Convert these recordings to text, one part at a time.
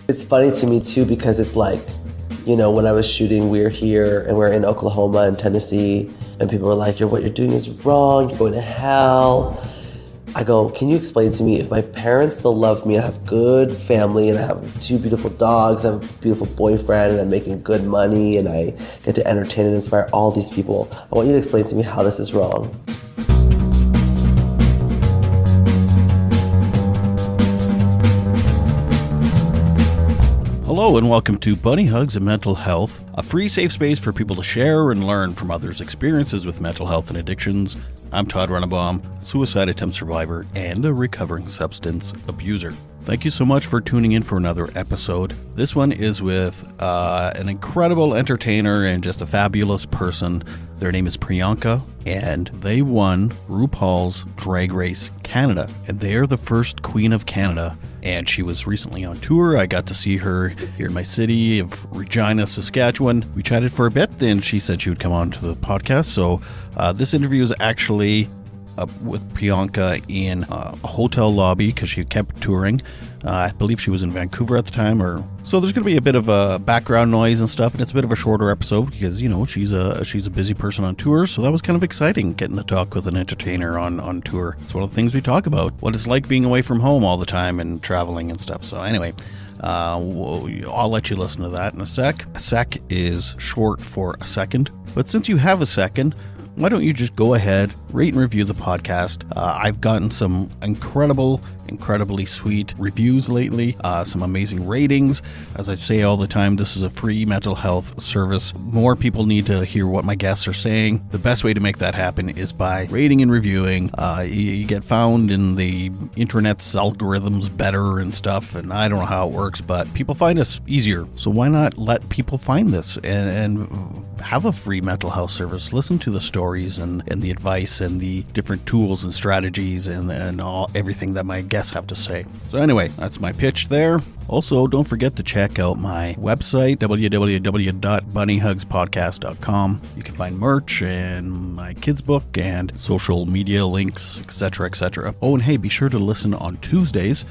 It's funny to me too because it's like, when I was shooting, we were here and we're in Oklahoma and Tennessee, and people were like, what you're doing is wrong, you're going to hell. I go, can you explain to me, if my parents still love me, I have good family and I have 2 beautiful dogs, I have a beautiful boyfriend and I'm making good money and I get to entertain and inspire all these people. I want you to explain to me how this is wrong. Hello and welcome to Bunny Hugs and Mental Health, a free safe space for people to share and learn from others' experiences with mental health and addictions. I'm Todd Runnebaum, suicide attempt survivor and a recovering substance abuser. Thank you so much for tuning in for another episode. This one is with an incredible entertainer and just a fabulous person. Their name is Priyanka, and they won RuPaul's Drag Race Canada. And they are the first Queen of Canada. And she was recently on tour. I got to see her here in my city of Regina, Saskatchewan. We chatted for a bit, and she said she would come on to the podcast. So this interview is actually with Priyanka in a hotel lobby because she kept touring. I believe she was in Vancouver at the time. So there's going to be a bit of a background noise and stuff, and it's a bit of a shorter episode because, she's a busy person on tour. So that was kind of exciting, getting to talk with an entertainer on tour. It's one of the things we talk about, what it's like being away from home all the time and traveling and stuff. So anyway, I'll let you listen to that in a sec. A sec is short for a second. But since you have a second, why don't you just go ahead, rate and review the podcast. I've gotten some incredibly sweet reviews lately, some amazing ratings. As I say all the time, this is a free mental health service. More people need to hear what my guests are saying. The best way to make that happen is by rating and reviewing. You get found in the internet's algorithms better and stuff, and I don't know how it works, but people find us easier. So why not let people find this and have a free mental health service? Listen to the stories and the advice and the different tools and strategies and everything that my guests have to say. So anyway, that's my pitch there. Also, don't forget to check out my website, www.bunnyhugspodcast.com. You can find merch and my kids' book and social media links, etc., etc. Oh, and hey, be sure to listen on Tuesdays.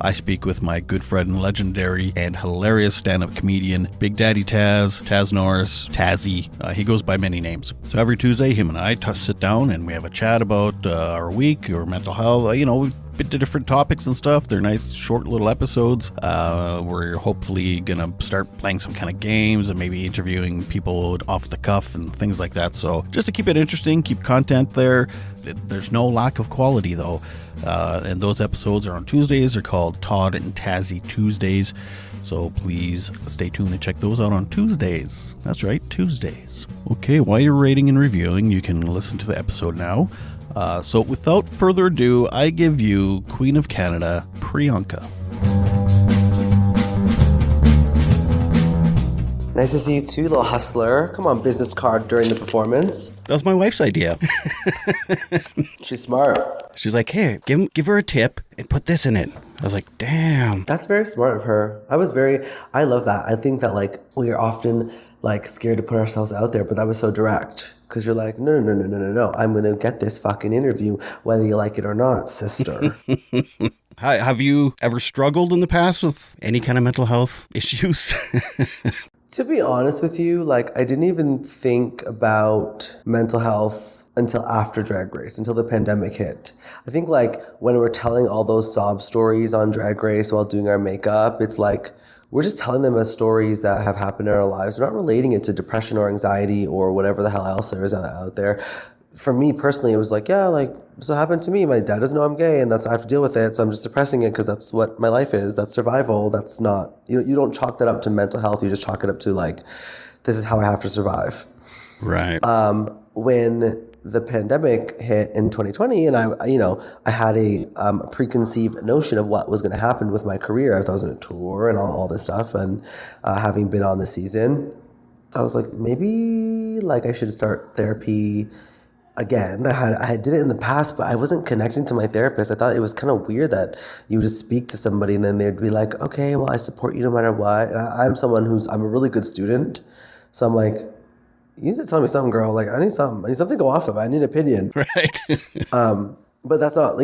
I speak with my good friend and legendary and hilarious stand-up comedian, Big Daddy Taz Norris, Tazzy. He goes by many names. So every Tuesday, him and I sit down and we have a chat about our week or mental health. We've been to different topics and stuff. They're nice, short little episodes. We're hopefully going to start playing some kind of games and maybe interviewing people off the cuff and things like that. So just to keep it interesting, keep content there. There's no lack of quality, though. And those episodes are on Tuesdays. They're called Todd and Tazzy Tuesdays. So please stay tuned and check those out on Tuesdays. That's right, Tuesdays. Okay, while you're rating and reviewing, you can listen to the episode now. So without further ado, I give you Queen of Canada, Priyanka. Nice to see you too, little hustler. Come on, business card during the performance. That was my wife's idea. She's smart. She's like, hey, give her a tip and put this in it. I was like, damn. That's very smart of her. I love that. I think that we are often scared to put ourselves out there, but that was so direct. Because you're like, no. I'm going to get this fucking interview whether you like it or not, sister. Have you ever struggled in the past with any kind of mental health issues? To be honest with you, I didn't even think about mental health until after Drag Race, until the pandemic hit. I think when we're telling all those sob stories on Drag Race while doing our makeup, it's we're just telling them as stories that have happened in our lives. We're not relating it to depression or anxiety or whatever the hell else there is out there. For me personally, it was so it happened to me. My dad doesn't know I'm gay and I have to deal with it. So I'm just suppressing it because that's what my life is. That's survival. That's not, you don't chalk that up to mental health. You just chalk it up to this is how I have to survive. Right. When the pandemic hit in 2020 and I had a preconceived notion of what was going to happen with my career. I was on a tour and all this stuff. And having been on the season, I was like, maybe I should start therapy again. I did it in the past, but I wasn't connecting to my therapist. I thought it was kind of weird that you would just speak to somebody and then they'd be like, okay, well, I support you no matter what. And I'm someone I'm a really good student. So I'm like, you need to tell me something, girl. I need something. I need something to go off of. I need an opinion. Right. But that's not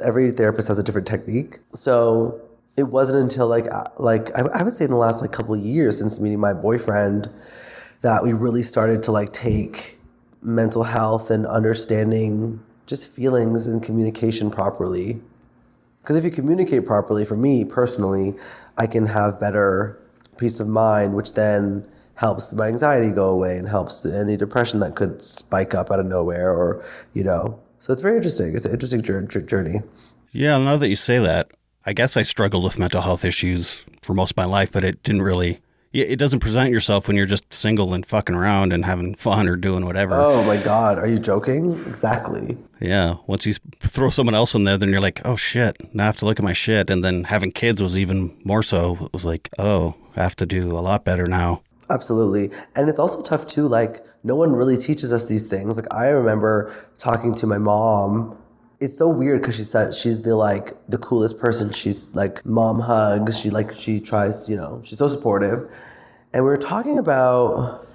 every therapist has a different technique. So it wasn't until I would say in the last like couple of years since meeting my boyfriend that we really started to like take mental health and understanding just feelings and communication properly. Because if you communicate properly, for me personally, I can have better peace of mind, which then helps my anxiety go away and helps any depression that could spike up out of nowhere, or, you know. So it's very interesting. It's an interesting journey. Yeah, now that you say that, I guess I struggled with mental health issues for most of my life, but it didn't really, it doesn't present yourself when you're just single and fucking around and having fun or doing whatever. Oh my God, are you joking? Exactly. Yeah, once you throw someone else in there, then you're like, oh shit, now I have to look at my shit. And then having kids was even more so. It was like, oh, I have to do a lot better now. Absolutely. And it's also tough too, like no one really teaches us these things. Like I remember talking to my mom. It's so weird because she said she's the coolest person. She's like mom hugs. She tries, you know, she's so supportive. And we were talking about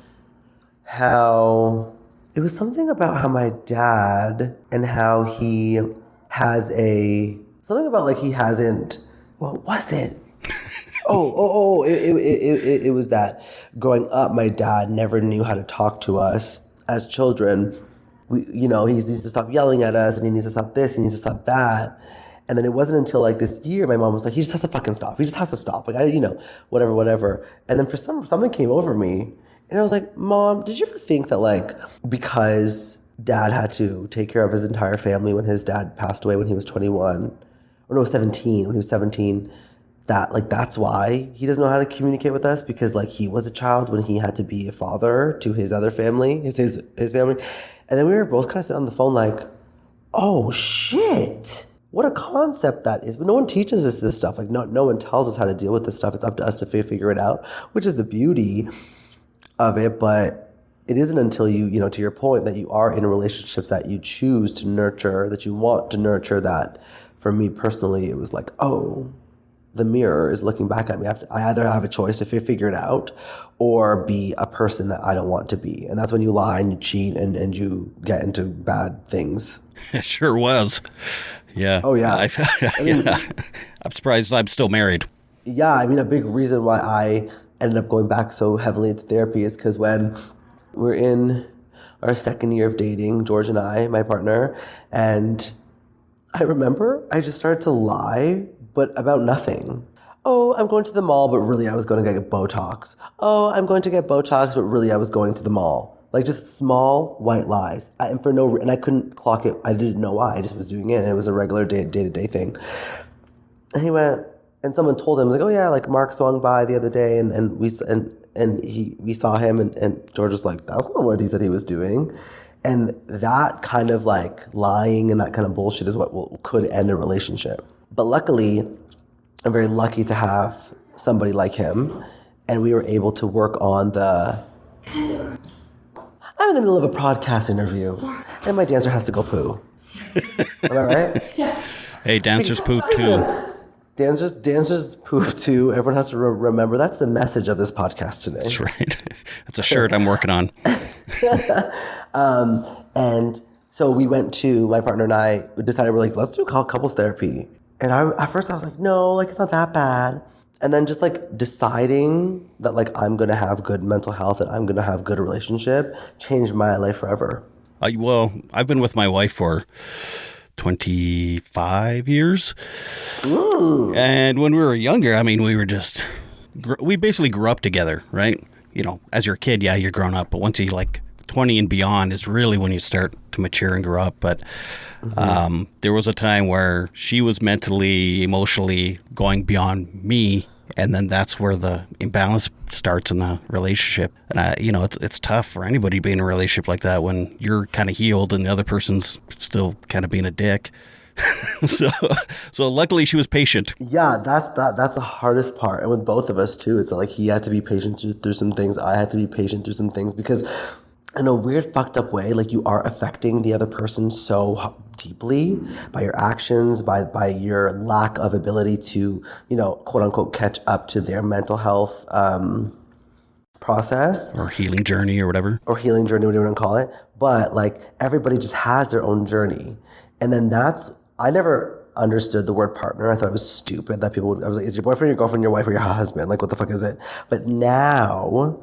how it was something about how my dad and how he has something about like he hasn't, what was it? It was that growing up, my dad never knew how to talk to us as children. He needs to stop yelling at us, and he needs to stop this, he needs to stop that. And then it wasn't until like this year, my mom was like, he just has to fucking stop. He just has to stop. Like, whatever. And then for something came over me, and I was like, Mom, did you ever think that like, because dad had to take care of his entire family when his dad passed away when he was 21, or no, 17, when he was 17, that like that's why he doesn't know how to communicate with us, because like he was a child when he had to be a father to his other family, his family. And then we were both kind of sitting on the phone like, oh shit, what a concept that is. But no one teaches us this stuff. Like no one tells us how to deal with this stuff. It's up to us to figure it out, which is the beauty of it. But it isn't until you to your point, that you are in relationships that you choose to nurture, that you want to nurture, that for me personally, it was like, oh, the mirror is looking back at me. I either have a choice to figure it out or be a person that I don't want to be. And that's when you lie and you cheat and you get into bad things. It sure was. Yeah. Oh, yeah. I'm surprised I'm still married. Yeah. I mean, a big reason why I ended up going back so heavily into therapy is because when we're in our second year of dating, George and I, my partner, and I remember I just started to lie, but about nothing. Oh, I'm going to the mall, but really I was going to get Botox. Oh, I'm going to get Botox, but really I was going to the mall. Like just small white lies. And I couldn't clock it. I didn't know why. I just was doing it, and it was a regular day-to-day thing. And he went, and someone told him, like, oh yeah, like Mark swung by the other day, and we saw him, and George was like, that's not what he said he was doing. And that kind of like lying and that kind of bullshit is what could end a relationship. But luckily, I'm very lucky to have somebody like him, and we were able to work on I'm in the middle of a podcast interview, and my dancer has to go poo. Am I right? Yeah. Hey, dancers poop too. Dancers poop too. Everyone has to remember that's the message of this podcast today. That's right. That's a shirt I'm working on. And so we went to, my partner and I decided, we're like, let's do couples therapy. And at first I was like, no, like it's not that bad. And then just like deciding that like I'm going to have good mental health and I'm going to have good relationship changed my life forever. Well, I've been with my wife for 25 years. Ooh. And when we were younger, I mean, we basically grew up together, right? You know, as you're a kid, yeah, you're grown up. But once you like 20 and beyond is really when you start to mature and grow up. But there was a time where she was mentally, emotionally going beyond me. And then that's where the imbalance starts in the relationship. And it's tough for anybody being in a relationship like that when you're kind of healed and the other person's still kind of being a dick. So luckily she was patient. Yeah, that's the hardest part. And with both of us too, it's like he had to be patient through some things. I had to be patient through some things, because in a weird fucked up way, like you are affecting the other person so deeply by your actions, by your lack of ability to, quote unquote, catch up to their mental health process. Or healing journey or whatever. Whatever you want to call it. But like everybody just has their own journey. And then I understood the word partner. I thought it was stupid that people would, I was like, is your boyfriend, your girlfriend, your wife, or your husband? Like, what the fuck is it? But now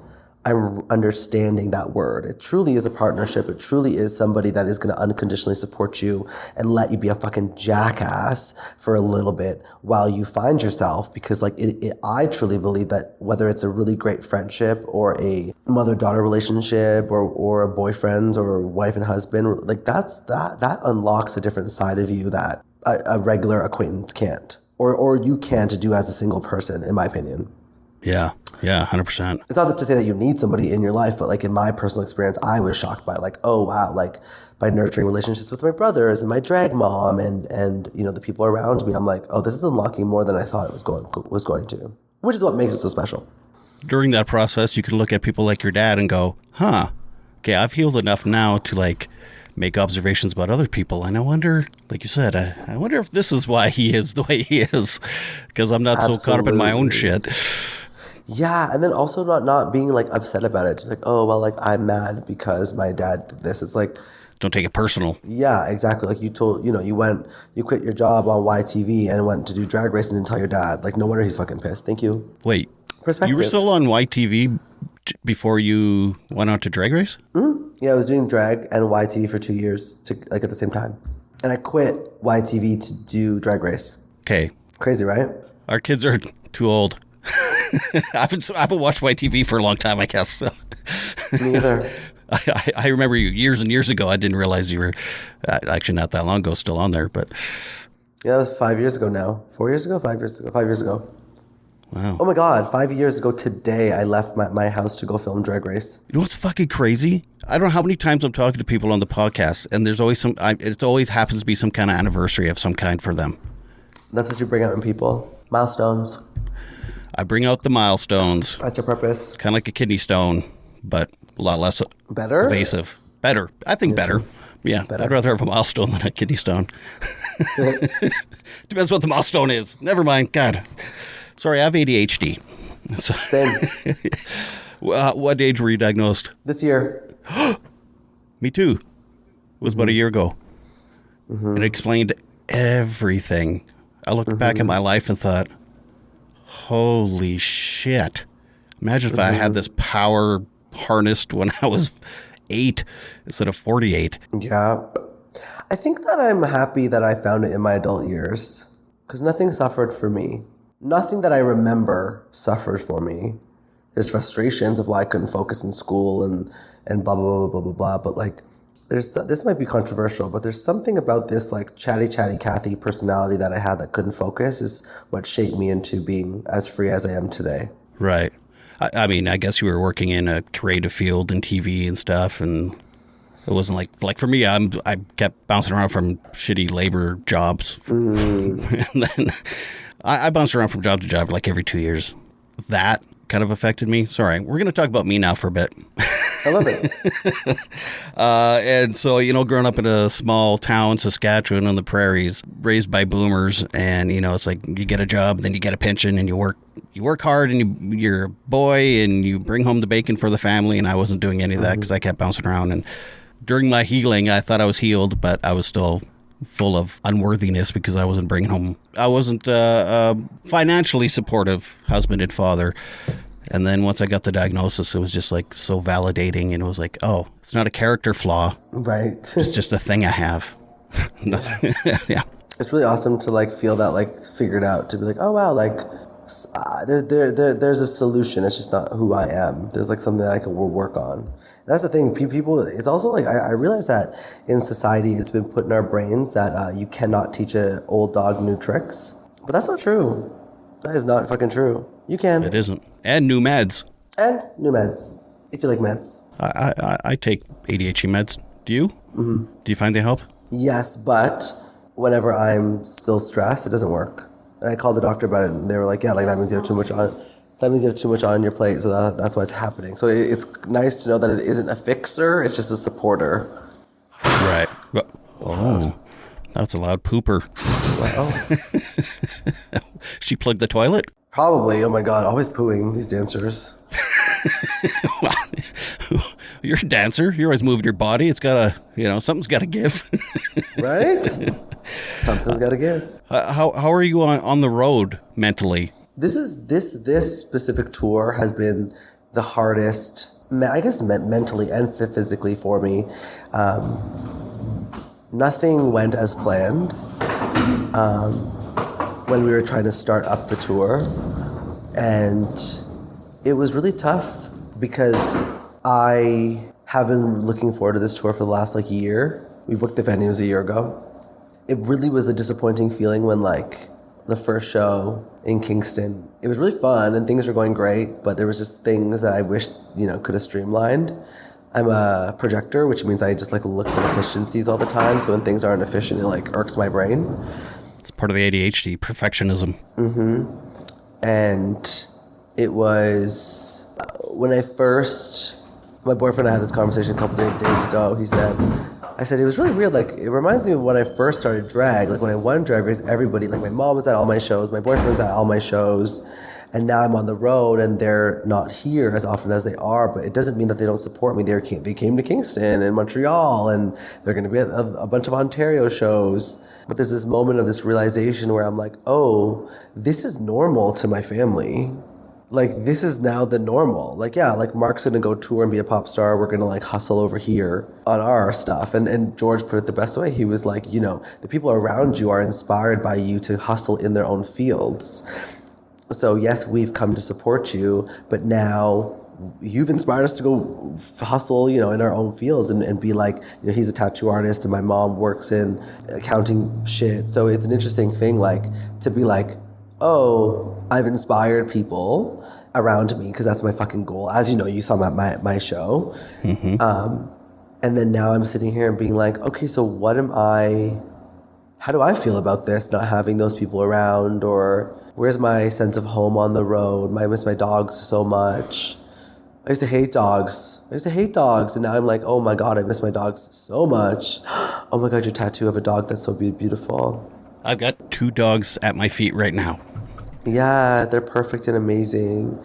I'm understanding that word. It truly is a partnership. It truly is somebody that is going to unconditionally support you and let you be a fucking jackass for a little bit while you find yourself. Because like I truly believe that whether it's a really great friendship or a mother-daughter relationship or a boyfriend or wife and husband, like that unlocks a different side of you that a regular acquaintance can't, or you can't do as a single person, in my opinion. Yeah, 100%. It's not to say that you need somebody in your life, but like in my personal experience, I was shocked by like, oh wow, like by nurturing relationships with my brothers and my drag mom and you know the people around me, I'm like, oh, this is unlocking more than I thought it was going to, which is what makes it so special. During that process, you can look at people like your dad and go, huh, okay, I've healed enough now to like make observations about other people. And I wonder, like you said, I wonder if this is why he is the way he is, because I'm not so caught up in my own shit. Yeah, and then also not being like upset about it. Like, oh well, like I'm mad because my dad did this. It's like, don't take it personal. Yeah, exactly. Like you quit your job on YTV and went to do Drag Race and didn't tell your dad. Like no wonder he's fucking pissed. Thank you. Wait, perspective. You were still on YTV before you went on to Drag Race? Mm-hmm. Yeah, I was doing drag and YTV for 2 years, at the same time, and I quit YTV to do Drag Race. Okay, crazy, right? Our kids are too old. I haven't watched YTV for a long time, I guess. So. Me either. I remember you years and years ago. I didn't realize you were actually not that long ago still on there. But yeah, that was 5 years ago now. 4 years ago? 5 years ago? 5 years ago. Wow. Oh my God, 5 years ago today, I left my house to go film Drag Race. You know what's fucking crazy? I don't know how many times I'm talking to people on the podcast, and there's always it always happens to be some kind of anniversary of some kind for them. That's what you bring out in people. Milestones. I bring out the milestones. That's your purpose. Kind of like a kidney stone, but a lot less invasive. Better. I think better. Yeah, better. I'd rather have a milestone than a kidney stone. Depends what the milestone is. Never mind. God. Sorry, I have ADHD. So, same. What age were you diagnosed? This year. Me too. It was about a year ago. Mm-hmm. It explained everything. I looked back at my life and thought, holy shit. Imagine if I had this power harnessed when I was 8 instead of 48. Yeah. I think that I'm happy that I found it in my adult years because nothing suffered for me. Nothing that I remember suffered for me. There's frustrations of why I couldn't focus in school and blah, blah, blah, blah, blah, blah. But like, this might be controversial, but there's something about this like chatty Cathy personality that I had that couldn't focus is what shaped me into being as free as I am today. Right. I mean, I guess you were working in a creative field in TV and stuff, and it wasn't like for me, I kept bouncing around from shitty labor jobs. And then I bounced around from job to job like every 2 years. That kind of affected me. Sorry, we're going to talk about me now for a bit. I love it. And so, growing up in a small town, Saskatchewan on the prairies, raised by boomers, and, it's like you get a job, then you get a pension, and you work hard, and you're a boy, and you bring home the bacon for the family, and I wasn't doing any of that because I kept bouncing around. And during my healing, I thought I was healed, but I was still full of unworthiness because I wasn't bringing home. I wasn't a financially supportive husband and father. And then once I got the diagnosis, it was just like so validating, and it was like, oh, it's not a character flaw. Right. It's just a thing I have. Yeah. It's really awesome to like feel that like figured out, to be like, oh wow, like there's a solution. It's just not who I am. There's like something that I can work on. And that's the thing. People, it's also like, I realize that in society, it's been put in our brains that you cannot teach an old dog new tricks. But that's not true. That is not fucking true. You can. It isn't. And new meds. And new meds. If you like meds. I take ADHD meds. Do you? Mm-hmm. Do you find they help? Yes, but whenever I'm still stressed, it doesn't work. And I called the doctor about it, and they were like, yeah, like that means you have too much on. That means you have too much on your plate, so that's why it's happening. So it's nice to know that it isn't a fixer, it's just a supporter. Right. Oh, that's a loud pooper. Wow. She plugged the toilet? Probably. Oh my God, always pooing, these dancers. Well, you're a dancer. You're always moving your body. It's got to, something's got to give. Right? Something's got to give. How are you on the road mentally? This specific tour has been the hardest, I guess, mentally and physically for me. Nothing went as planned when we were trying to start up the tour, and it was really tough because I have been looking forward to this tour for the last year. We booked the venues a year ago. It really was a disappointing feeling when the first show in Kingston, it was really fun and things were going great, but there was just things that I wish, could have streamlined. I'm a projector, which means I just look for efficiencies all the time. So when things aren't efficient, it irks my brain. It's part of the ADHD, perfectionism. Mm-hmm. And it was when my boyfriend and I had this conversation a couple days ago. I said, it was really weird. It reminds me of when I first started drag. When I won Drag Race, everybody, my mom was at all my shows, my boyfriend was at all my shows, and now I'm on the road and they're not here as often as they are, but it doesn't mean that they don't support me. They came to Kingston and Montreal, and they're going to be at a bunch of Ontario shows. But there's this moment of this realization where I'm like, oh, this is normal to my family. This is now the normal. Mark's going to go tour and be a pop star. We're going to hustle over here on our stuff. And George put it the best way. He was the people around you are inspired by you to hustle in their own fields. So yes, we've come to support you, but now you've inspired us to go hustle, in our own fields and be he's a tattoo artist and my mom works in accounting shit. So it's an interesting thing, to be oh, I've inspired people around me because that's my fucking goal. As you know, you saw my show. Mm-hmm. And then now I'm sitting here and being okay, so how do I feel about this, not having those people around, or where's my sense of home on the road? I miss my dogs so much. I used to hate dogs. And now I'm oh my God, I miss my dogs so much. Oh my God, your tattoo of a dog, that's so beautiful. I've got 2 dogs at my feet right now. Yeah, they're perfect and amazing.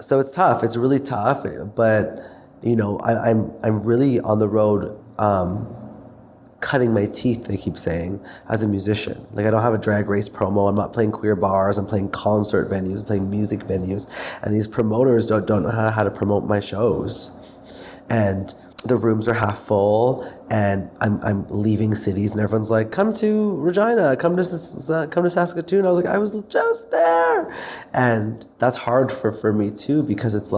So it's tough. It's really tough. But, I'm really on the road cutting my teeth, they keep saying, as a musician. I don't have a Drag Race promo. I'm not playing queer bars. I'm playing concert venues. I'm playing music venues. And these promoters don't know how to promote my shows. And the rooms are half full, and I'm leaving cities, and everyone's come to Regina, come to Saskatoon. I was I was just there. And that's hard for me too, because it's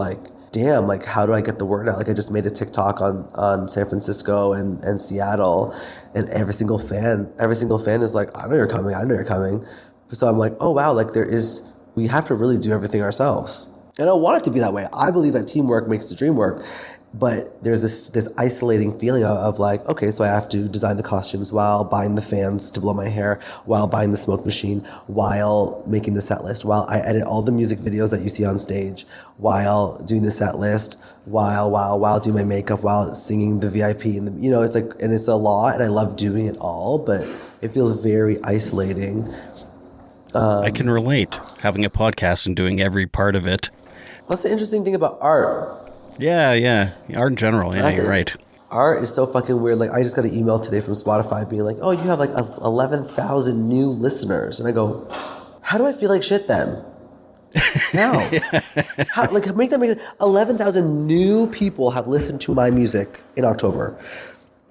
damn, how do I get the word out? I just made a TikTok on San Francisco and Seattle, and every single fan is I know you're coming. So I'm oh wow, we have to really do everything ourselves. And I don't want it to be that way. I believe that teamwork makes the dream work. But there's this isolating feeling of okay, so I have to design the costumes while buying the fans to blow my hair, while buying the smoke machine, while making the set list, while I edit all the music videos that you see on stage, while doing the set list, while doing my makeup, while singing the VIP, and it's and it's a lot, and I love doing it all, but it feels very isolating. I can relate, having a podcast and doing every part of it. That's the interesting thing about art. Yeah. Art in general, yeah, you're right. Art is so fucking weird. I just got an email today from Spotify being oh, you have 11,000 new listeners. And I go, how do I feel like shit then? How? How make 11,000 new people have listened to my music in October.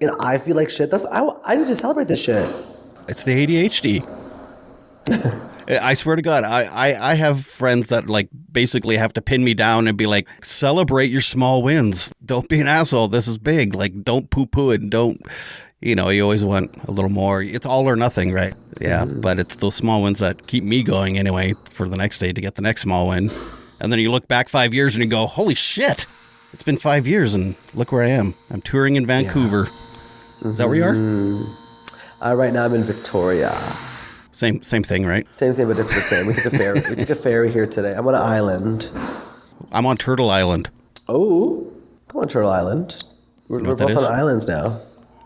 And I feel like shit. I need to celebrate this shit. It's the ADHD. I swear to God, I have friends that basically have to pin me down and be celebrate your small wins. Don't be an asshole. This is big. Don't poo-poo it. Don't, you always want a little more. It's all or nothing, right? Yeah, but it's those small wins that keep me going anyway for the next day to get the next small win. And then you look back 5 years and you go, holy shit, it's been 5 years and look where I am. I'm touring in Vancouver. Yeah. Is that where you are? Right now I'm in Victoria. Same thing, right? Same, but different. Same. We took a ferry. We took a ferry here today. I'm on an island. I'm on Turtle Island. Oh, come on, Turtle Island. We're both on islands now.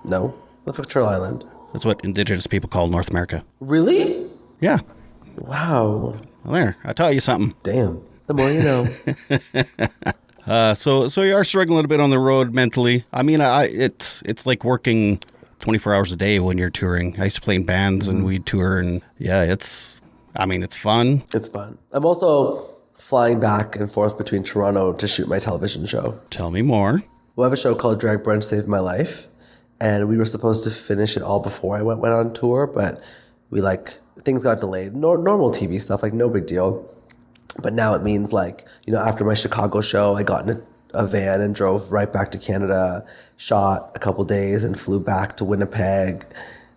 No, let's look Turtle Island. That's what Indigenous people call North America. Really? Yeah. Wow. Well, there, I taught you something. Damn. The more you know. So you are struggling a little bit on the road mentally. I mean, it's like working 24 hours a day when you're touring. I used to play in bands and we'd tour, and it's fun. It's fun. I'm also flying back and forth between Toronto to shoot my television show. Tell me more. We have a show called Drag Brunch Saved My Life, and we were supposed to finish it all before I went on tour, but things got delayed. Normal TV stuff, like no big deal. But now it means after my Chicago show, I got in a van and drove right back to Canada, shot a couple days and flew back to Winnipeg.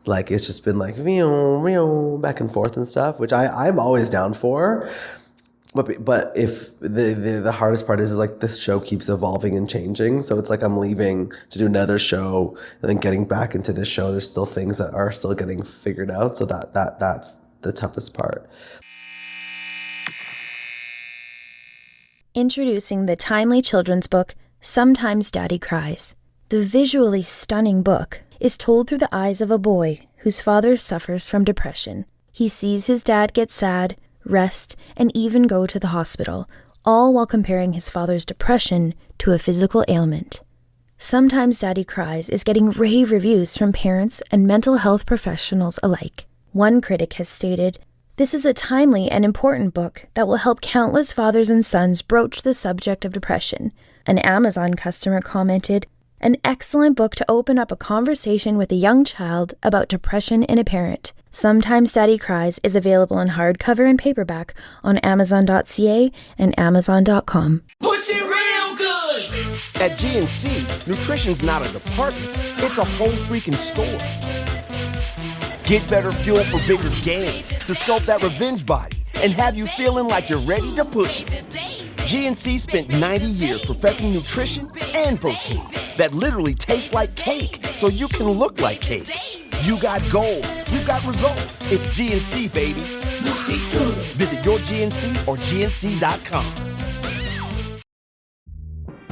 Like it's just been back and forth and stuff, which I'm always down for. But if the hardest part is this show keeps evolving and changing. So it's like I'm leaving to do another show and then getting back into this show. There's still things that are still getting figured out. So that's the toughest part. Introducing the timely children's book, Sometimes Daddy Cries. The visually stunning book is told through the eyes of a boy whose father suffers from depression. He sees his dad get sad, rest, and even go to the hospital, all while comparing his father's depression to a physical ailment. Sometimes Daddy Cries is getting rave reviews from parents and mental health professionals alike. One critic has stated, "This is a timely and important book that will help countless fathers and sons broach the subject of depression." An Amazon customer commented, "An excellent book to open up a conversation with a young child about depression in a parent. Sometimes Daddy Cries is available in hardcover and paperback on Amazon.ca and Amazon.com. Push it real good! At GNC, nutrition's not a department, it's a whole freaking store. Get better fuel for bigger gains to sculpt that revenge body and have you feeling like you're ready to push it. GNC spent 90 years perfecting nutrition and protein that literally tastes like cake so you can look like cake. You got goals, you got results. It's GNC, baby. Visit your GNC or GNC.com.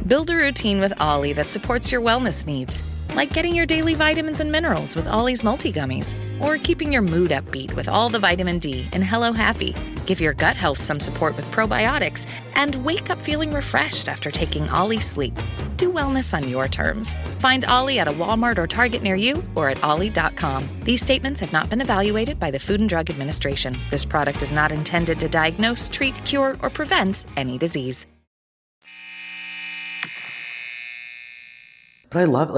Build a routine with Ollie that supports your wellness needs, like getting your daily vitamins and minerals with Ollie's multi-gummies, or keeping your mood upbeat with all the vitamin D in Hello Happy. Give your gut health some support with probiotics, and wake up feeling refreshed after taking Ollie Sleep. Do wellness on your terms. Find Ollie at a Walmart or Target near you or at ollie.com. These statements have not been evaluated by the Food and Drug Administration. This product is not intended to diagnose, treat, cure, or prevent any disease. But I love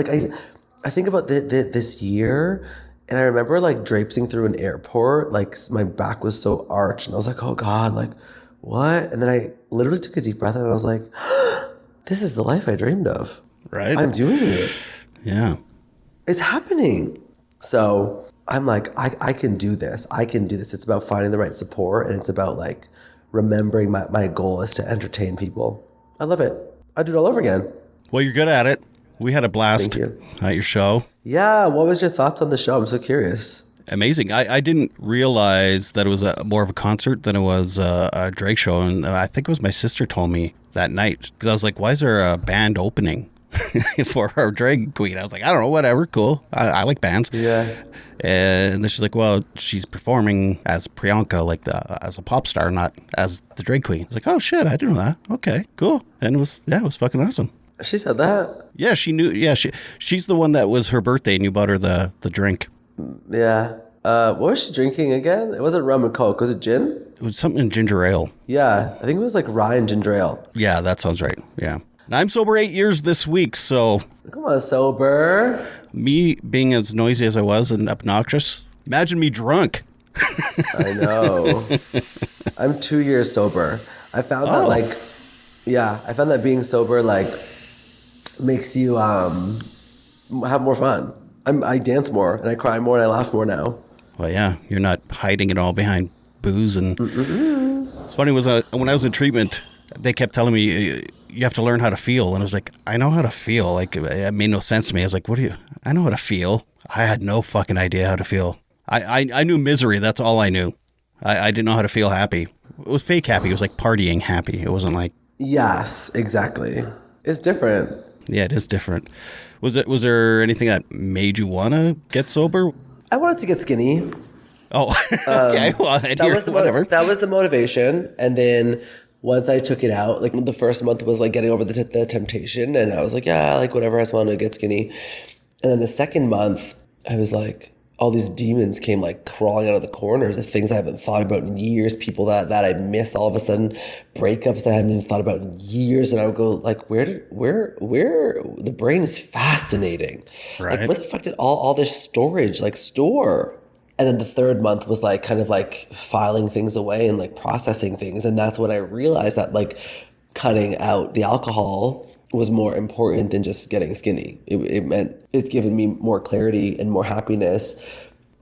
I think about this year, and I remember traipsing through an airport, my back was so arched, and I was like, oh God, what? And then I literally took a deep breath and I was like, this is the life I dreamed of. Right. I'm doing it. Yeah. It's happening. So I'm like, I can do this. I can do this. It's about finding the right support, and it's about remembering my goal is to entertain people. I love it. I'd do it all over again. Well, you're good at it. We had a blast at your show. Yeah. What was your thoughts on the show? I'm so curious. Amazing. I didn't realize that it was more of a concert than it was a drag show. And I think it was my sister told me that night. Because I was like, why is there a band opening for our drag queen? I was like, I don't know, whatever. Cool. I like bands. Yeah. And then she's like, well, she's performing as Priyanka, as a pop star, not as the drag queen. I was like, oh, shit, I didn't know that. Okay, cool. And it was fucking awesome. She said that? Yeah, she knew. Yeah, she's the one that was her birthday and you bought her the drink. Yeah. What was she drinking again? It wasn't rum and coke. Was it gin? It was something in ginger ale. Yeah. I think it was rye and ginger ale. Yeah, that sounds right. Yeah. And I'm sober 8 years this week, so... Come on, sober. Me being as noisy as I was and obnoxious, imagine me drunk. I know. I'm 2 years sober. I found that I found that being sober makes you have more fun. I dance more and I cry more and I laugh more now. Well, yeah, you're not hiding it all behind booze and. It's funny was when I was in treatment, they kept telling me you have to learn how to feel, and I was like, I know how to feel. It made no sense to me. I was like, I know how to feel. I had no fucking idea how to feel. I knew misery. That's all I knew. I didn't know how to feel happy. It was fake happy. It was partying happy. It wasn't like. Yes, exactly. It's different. Yeah, it is different. Was there anything that made you want to get sober? I wanted to get skinny. Oh, okay. Well, that was the motivation. And then once I took it out, like the first month was like getting over the temptation, and I was like, yeah, like whatever, I just want to get skinny. And then the second month, I was like, all these demons came like crawling out of the corners of things I haven't thought about in years, people that I miss all of a sudden, breakups that I haven't even thought about in years. And I would go like, where the brain is fascinating. Right. Like where the fuck did all this storage like store? And then the third month was like kind of like filing things away and like processing things. And that's when I realized that like cutting out the alcohol was more important than just getting skinny. It meant it's given me more clarity and more happiness,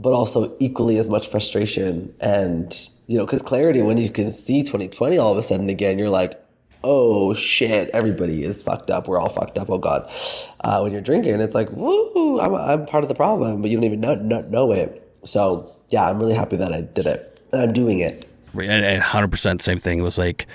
but also equally as much frustration. And, you know, because clarity, when you can see 2020 all of a sudden again, you're like, oh shit, everybody is fucked up. We're all fucked up. Oh God. When you're drinking, it's like, woo, I'm part of the problem, but you don't even know it. So yeah, I'm really happy that I did it. And I'm doing it. And 100% same thing. It was like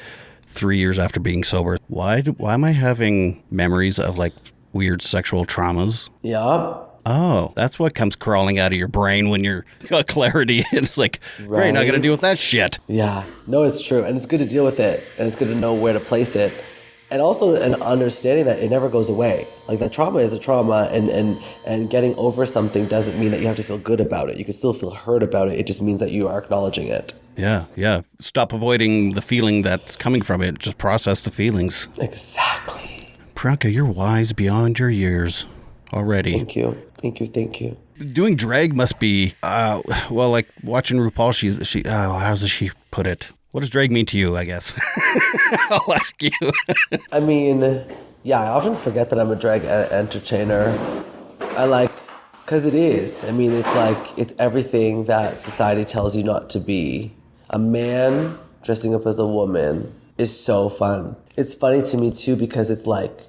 3 years after being sober. Why am I having memories of like weird sexual traumas? Yeah. Oh, that's what comes crawling out of your brain when you're got clarity. It's like, great, now I got to deal with that shit. Yeah. No, it's true. And it's good to deal with it. And it's good to know where to place it. And also an understanding that it never goes away. Like that trauma is a trauma, and getting over something doesn't mean that you have to feel good about it. You can still feel hurt about it. It just means that you are acknowledging it. Yeah. Stop avoiding the feeling that's coming from it. Just process the feelings. Exactly. Priyanka, you're wise beyond your years already. Thank you. Doing drag must be, well, like watching RuPaul, how does she put it? What does drag mean to you, I guess? I'll ask you. I mean, yeah, I often forget that I'm a drag entertainer. Because it is. I mean, it's like, it's everything that society tells you not to be. A man dressing up as a woman is so fun. It's funny to me too, because it's like,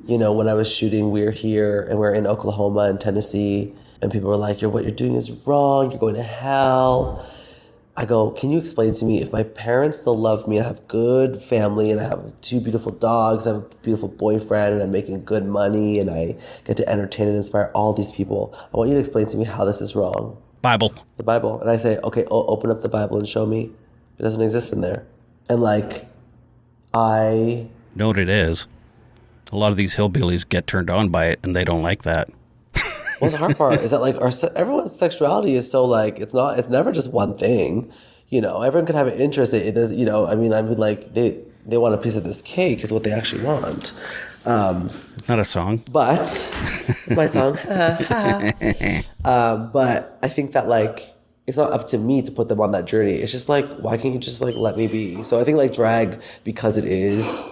you know, when I was shooting, we're here and we're in Oklahoma and Tennessee, and people were like, what you're doing is wrong, you're going to hell. I go, can you explain to me, if my parents still love me, I have good family, and I have 2 beautiful dogs, I have a beautiful boyfriend, and I'm making good money, and I get to entertain and inspire all these people, I want you to explain to me how this is wrong. Bible. The Bible. And I say, okay, open up the Bible and show me. It doesn't exist in there. And like, I know what it is. A lot of these hillbillies get turned on by it, and they don't like that. What's the hard part is that like everyone's sexuality is so like, it's never just one thing, you know. Everyone can have an interest. It does, you know. I mean like they want a piece of this cake is what they actually want. It's not a song, but it's my song. But I think that like it's not up to me to put them on that journey. It's just like, why can't you just like let me be? So I think like drag, because it is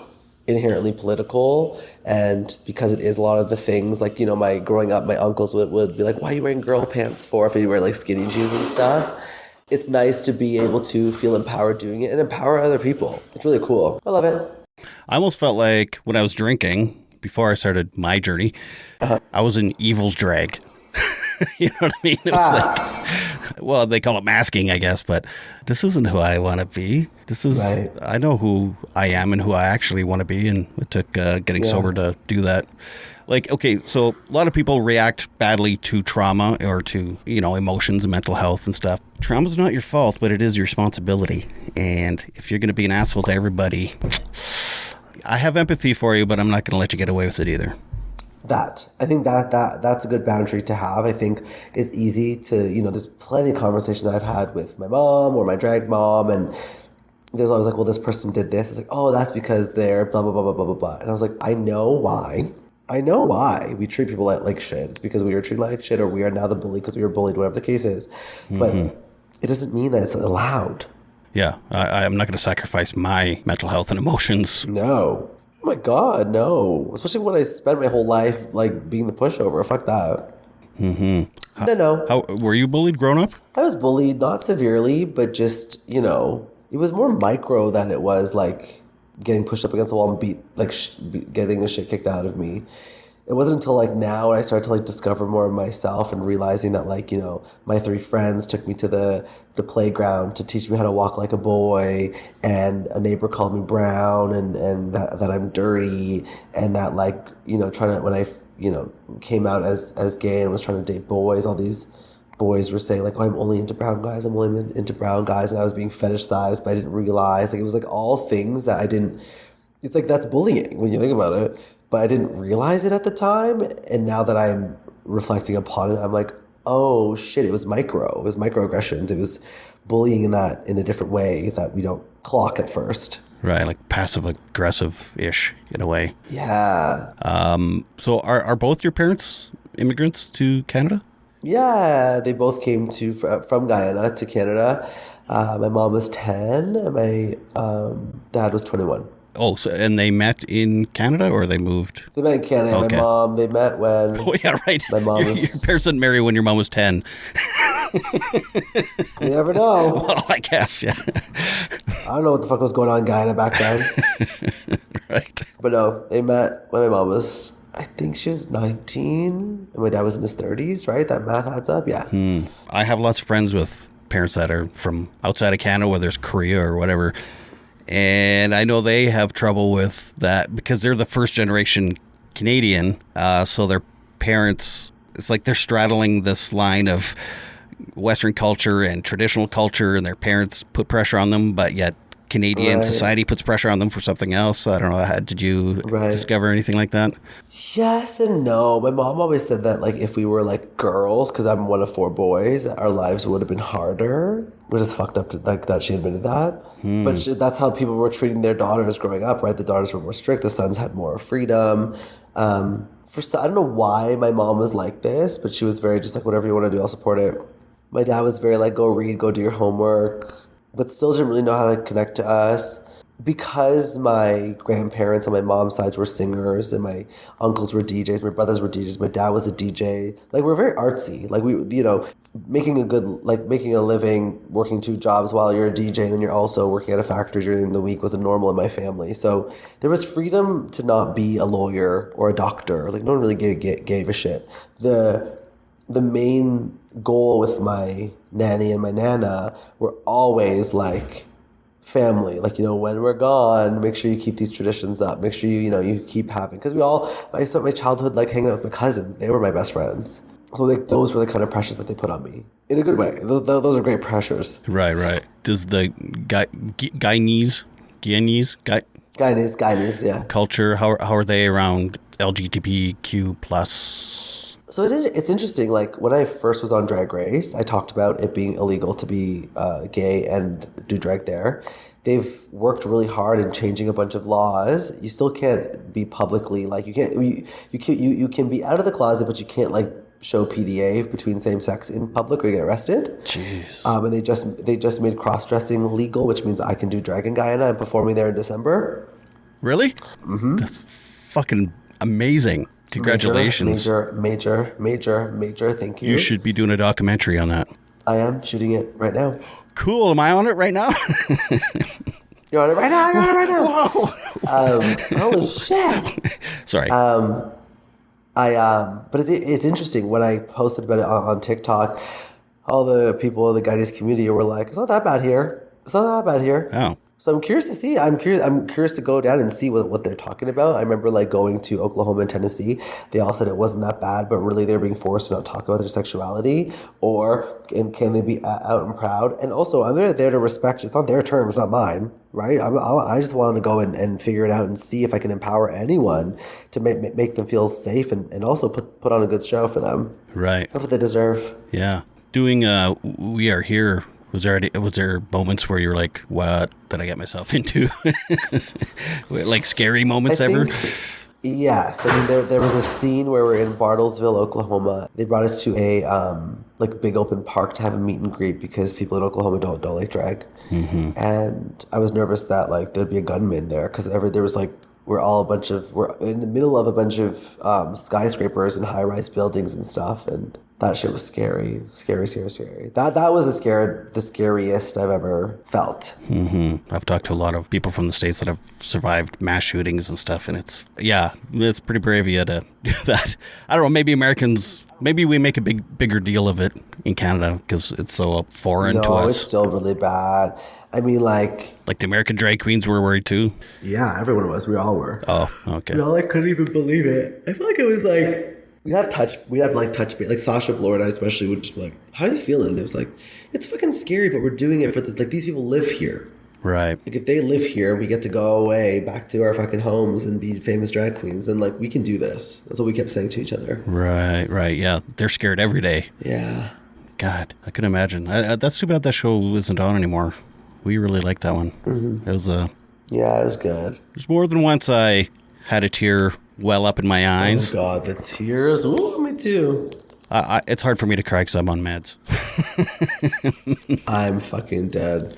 inherently political, and because it is a lot of the things, like, you know, my growing up, my uncles would be like, why are you wearing girl pants for if you wear like skinny jeans and stuff? It's nice to be able to feel empowered doing it and empower other people. It's really cool. I love it. I almost felt like when I was drinking, before I started my journey, I was in evil's drag. You know what I mean? It was like, well, they call it masking, I guess, but this isn't who I want to be. This is, right. I know who I am and who I actually want to be, and it took getting sober to do that. Like, okay, so a lot of people react badly to trauma or to, you know, emotions and mental health and stuff. Trauma's not your fault, but it is your responsibility. And if you're going to be an asshole to everybody, I have empathy for you, but I'm not going to let you get away with it either. I think that's a good boundary to have. I think it's easy to, you know, there's plenty of conversations I've had with my mom or my drag mom, and there's always like, well, this person did this. It's like, oh, that's because they're blah, blah, blah, blah, blah, blah, blah. And I was like, I know why we treat people like shit. It's because we were treated like shit, or we are now the bully because we were bullied, whatever the case is. But it doesn't mean that it's allowed. Yeah, I'm not going to sacrifice my mental health and emotions. No. Oh my God, no. Especially when I spent my whole life like being the pushover. Fuck that. No. How were you bullied growing up? I was bullied, not severely, but just, you know, it was more micro than it was like getting pushed up against a wall and getting the shit kicked out of me. It wasn't until like now when I started to like discover more of myself and realizing that, like, you know, my 3 friends took me to the playground to teach me how to walk like a boy, and a neighbor called me brown, and that I'm dirty, and that, like, you know, when I, you know, came out as gay and was trying to date boys, all these boys were saying like, oh, I'm only into brown guys, I'm only into brown guys, and I was being fetishized, but I didn't realize, like, it was like all things that I didn't, it's like, that's bullying when you think about it, but I didn't realize it at the time, and now that I'm reflecting upon it, I'm like, oh shit, it was microaggressions, it was bullying in a different way that we don't clock at first. Right, like passive aggressive-ish in a way. Yeah. So are both your parents immigrants to Canada? Yeah, they both came from Guyana to Canada. My mom was 10 and my dad was 21. Oh, so and they met in Canada or they moved? They met in Canada. Okay. My mom, they met when... Oh, yeah, right. My mom your parents didn't marry when your mom was 10. You never know. Well, I guess, yeah. I don't know what the fuck was going on in Guyana back then. Right. But no, they met when my mom was, I think she was 19 and my dad was in his 30s, right? That math adds up, yeah. I have lots of friends with parents that are from outside of Canada, whether it's Korea or whatever. And I know they have trouble with that because they're the first generation Canadian. So their parents, it's like they're straddling this line of Western culture and traditional culture, and their parents put pressure on them, but yet Canadian society puts pressure on them for something else. I don't know. Did you discover anything like that? Yes and no. My mom always said that, like, if we were like girls, because I'm one of 4 boys, our lives would have been harder, which is fucked up that she admitted that. But that's how people were treating their daughters growing up, right? The daughters were more strict. The sons had more freedom. I don't know why my mom was like this, but she was very just like, whatever you want to do, I'll support it. My dad was very like, go read, go do your homework, but still didn't really know how to connect to us. Because my grandparents on my mom's side were singers and my uncles were DJs, my brothers were DJs, my dad was a DJ. Like, we're very artsy. Like, we, you know, making a living, working 2 jobs while you're a DJ and then you're also working at a factory during the week was a normal in my family. So there was freedom to not be a lawyer or a doctor. Like, no one really gave a shit. The main goal with my nanny and my nana were always like, family, like, you know, when we're gone, make sure you keep these traditions up, make sure you keep having, because I spent my childhood like hanging out with my cousins. They were my best friends, so like those were the kind of pressures that they put on me in a good way. Those are great pressures. Right. Does the Guyanese yeah, culture, how are they around LGBTQ plus? So it's interesting, like, when I first was on Drag Race, I talked about it being illegal to be gay and do drag there. They've worked really hard in changing a bunch of laws. You still can't be publicly, like, you can be out of the closet, but you can't, like, show PDA between same sex in public or you get arrested. Jeez. And they just made cross-dressing legal, which means I can do drag in Guyana. I'm performing there in December. Really? Mm-hmm. That's fucking amazing. Congratulations. Major. Thank you. You should be doing a documentary on that. I am shooting it right now. Cool. Am I on it right now? You're on it right now. Whoa. Holy shit. Sorry. But it's interesting. When I posted about it on TikTok, all the people in the Guyanese community were like, it's not that bad here. Oh. So I'm curious to see. I'm curious to go down and see what they're talking about. I remember like going to Oklahoma and Tennessee. They all said it wasn't that bad, but really they're being forced to not talk about their sexuality, and can they be out and proud? And also, I'm there to respect. It's on their terms, not mine, right? I just wanted to go and figure it out and see if I can empower anyone to make them feel safe and also put on a good show for them. Right. That's what they deserve. Yeah. Doing We Are Here. Was there moments where you're like, what did I get myself into? Like scary moments ever? Yes. I mean, there was a scene where we're in Bartlesville, Oklahoma. They brought us to a like big open park to have a meet and greet because people in Oklahoma don't like drag. Mm-hmm. And I was nervous that like there'd be a gunman there because there was like, we're in the middle of a bunch of skyscrapers and high-rise buildings and stuff, and that shit was scary. That was the scariest I've ever felt. Mm-hmm. I've talked to a lot of people from the States that have survived mass shootings and stuff, and it's pretty brave of you to do that. I don't know, maybe we make a bigger deal of it in Canada because it's so foreign to us. No, it's still really bad. I mean, like the American drag queens were worried too? Yeah, everyone was. We all were. Oh, okay. We all couldn't even believe it. I feel like it was like we'd have touch base. Like Sasha Velour and I especially would just be like, how are you feeling? And it was like, it's fucking scary, but we're doing it for like these people live here. Right. Like if they live here, we get to go away back to our fucking homes and be famous drag queens. Then like we can do this. That's what we kept saying to each other. Right. Yeah. They're scared every day. Yeah. God, I can imagine. That's too bad that show isn't on anymore. We really liked that one. Mm-hmm. It was yeah, it was good. There's more than once I had a tear well up in my eyes. Oh God, the tears. Ooh, me too. It's hard for me to cry because I'm on meds. I'm fucking dead.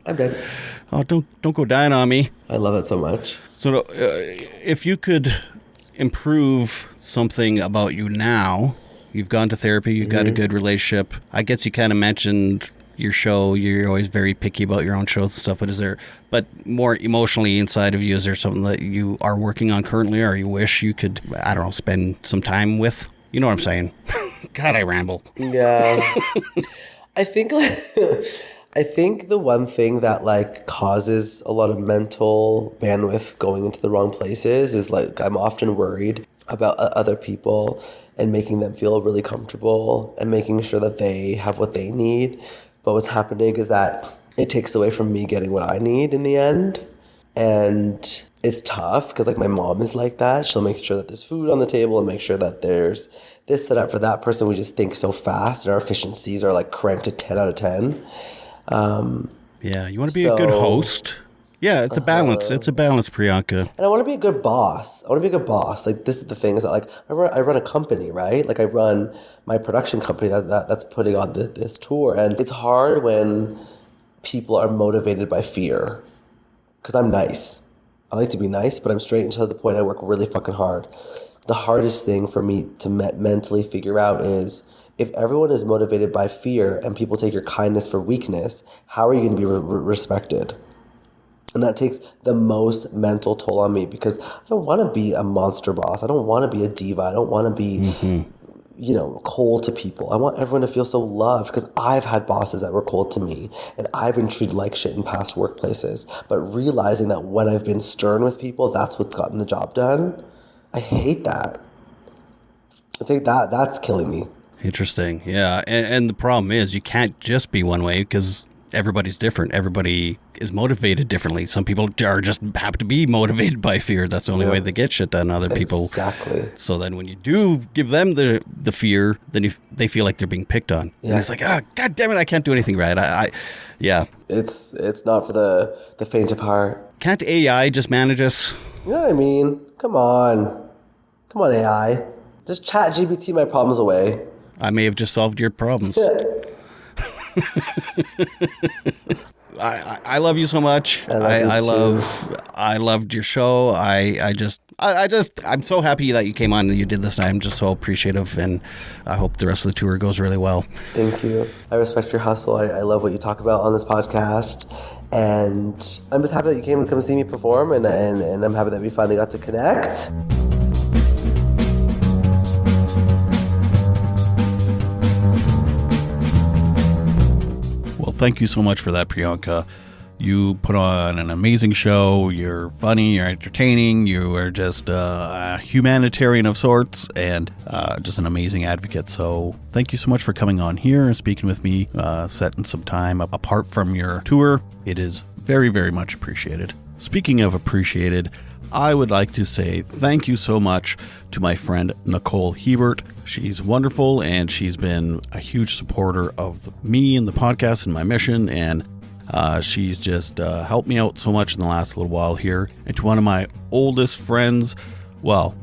I'm dead. Oh, don't go dying on me. I love it so much. So, if you could improve something about you now, you've gone to therapy, you've got a good relationship. I guess you kind of mentioned your show. You're always very picky about your own shows and stuff. But more emotionally inside of you, is there something that you are working on currently, or you wish you could, I don't know, spend some time with? You know what I'm saying? God, I ramble. Yeah. I think the one thing that like causes a lot of mental bandwidth going into the wrong places is like I'm often worried about other people and making them feel really comfortable and making sure that they have what they need. But what's happening is that it takes away from me getting what I need in the end. And it's tough because like my mom is like that. She'll make sure that there's food on the table and make sure that there's this set up for that person. We just think so fast and our efficiencies are like cranked to 10 out of 10. Yeah, you want to be a good host. Yeah, it's a balance. It's a balance, Priyanka. And I want to be a good boss. Like this is the thing is that like I run a company, right? Like I run my production company that's putting on this tour. And it's hard when people are motivated by fear. Because I'm nice. I like to be nice, but I'm straight and to the point. I work really fucking hard. The hardest thing for me to mentally figure out is if everyone is motivated by fear and people take your kindness for weakness, how are you going to be respected? And that takes the most mental toll on me because I don't want to be a monster boss. I don't want to be a diva. I don't want to be, cold to people. I want everyone to feel so loved because I've had bosses that were cold to me and I've been treated like shit in past workplaces. But realizing that when I've been stern with people, that's what's gotten the job done. I hate that. I think that's killing me. Interesting. Yeah. And the problem is you can't just be one way because everybody's different. Everybody is motivated differently. Some people are just happen to be motivated by fear. That's the only way they get shit done. Other people. Exactly. So then when you do give them the fear, then they feel like they're being picked on. Yeah. And it's like, God damn it, I can't do anything right. Yeah. It's not for the faint of heart. Can't AI just manage us? You know what I mean? Come on, AI. Just chat GPT my problems away. I may have just solved your problems. Yeah. I love you so much. I loved your show. I'm so happy that you came on and you did this. And I'm just so appreciative, and I hope the rest of the tour goes really well. Thank you. I respect your hustle. I love what you talk about on this podcast. And I'm just happy that you came to come see me perform, and I'm happy that we finally got to connect. Well, thank you so much for that, Priyanka. You put on an amazing show. You're funny, you're entertaining, you are just a humanitarian of sorts, and just an amazing advocate. So thank you so much for coming on here and speaking with me, setting some time apart from your tour. It is very, very much appreciated. Speaking of appreciated, I would like to say thank you so much to my friend Nicole Hebert. She's wonderful, and she's been a huge supporter of me and the podcast and my mission, and she's just helped me out so much in the last little while here. And to one of my oldest friends, well,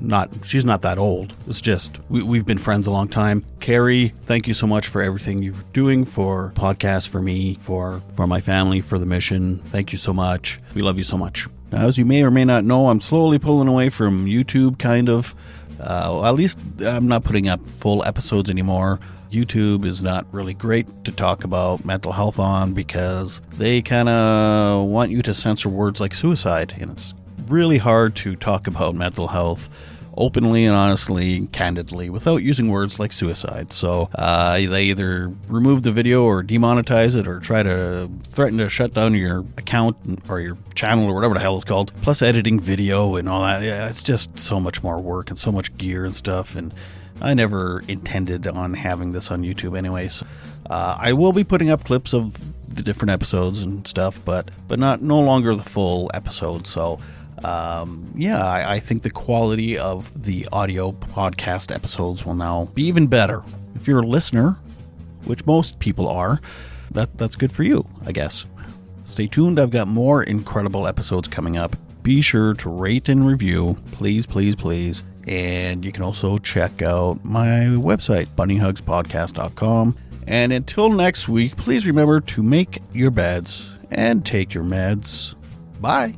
she's not that old. It's just, we've been friends a long time. Carey, thank you so much for everything you're doing for podcasts, for me, for my family, for the mission. Thank you so much. We love you so much. Now, as you may or may not know, I'm slowly pulling away from YouTube, kind of. At least I'm not putting up full episodes anymore. YouTube is not really great to talk about mental health on because they kind of want you to censor words like suicide, and it's really hard to talk about mental health openly and honestly, candidly, without using words like suicide. So they either remove the video or demonetize it or try to threaten to shut down your account or your channel or whatever the hell it's called, plus editing video and all that. Yeah, it's just so much more work and so much gear and stuff, and I never intended on having this on YouTube anyways. I will be putting up clips of the different episodes and stuff, but no longer the full episode. So I think the quality of the audio podcast episodes will now be even better. If you're a listener, which most people are, that's good for you, I guess. Stay tuned. I've got more incredible episodes coming up. Be sure to rate and review, please, please, please. And you can also check out my website, bunnyhugspodcast.com. And until next week, please remember to make your beds and take your meds. Bye.